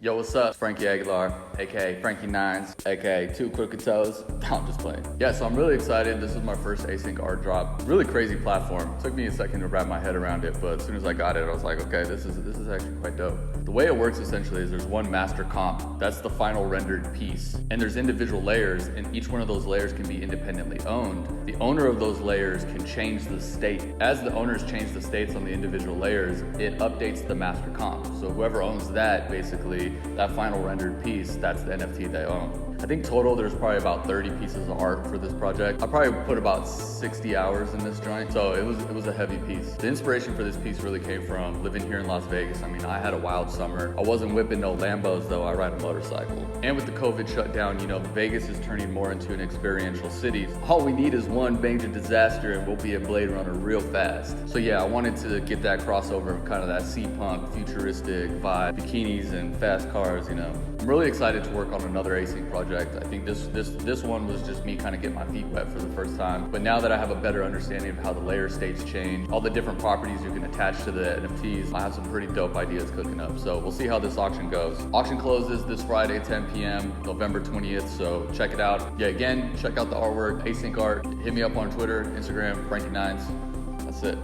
Yo, what's up? It's Frankie Aguilar, aka Frankynines, aka Two Crooked Toes. I'm just playing. Yeah, so I'm really excited. This is my first async art drop. Really crazy platform. Took me a second to wrap my head around it, but as soon as I got it, I was like, okay, this is actually quite dope. The way it works essentially is there's one master comp. That's the final rendered piece. And there's individual layers, and each one of those layers can be independently owned. The owner of those layers can change the state. As the owners change the states on the individual layers, it updates the master comp. So whoever owns that, basically, that final rendered piece, that's the NFT they own. I think total there's probably about 30 pieces of art for this project. I probably put about 60 hours in this joint, so it was a heavy piece. The inspiration for this piece really came from living here in Las Vegas. I mean, I had a wild summer. I wasn't whipping no Lambos though, I ride a motorcycle. And with the COVID shutdown, you know, Vegas is turning more into an experiential city. All we need is one major disaster and we'll be a Blade Runner real fast. So yeah, I wanted to get that crossover, kind of that sea-punk, futuristic vibe, bikinis and fast cars, you know. I'm really excited to work on another async project. I think this one was just me kind of getting my feet wet for the first time. But now that I have a better understanding of how the layer states change, all the different properties you can attach to the NFTs, I have some pretty dope ideas cooking up. So we'll see how this auction goes. Auction closes this Friday, 10 p.m., November 20th. So check it out. Yeah, again, check out the artwork, async art. Hit me up on Twitter, Instagram, Frankynines. That's it.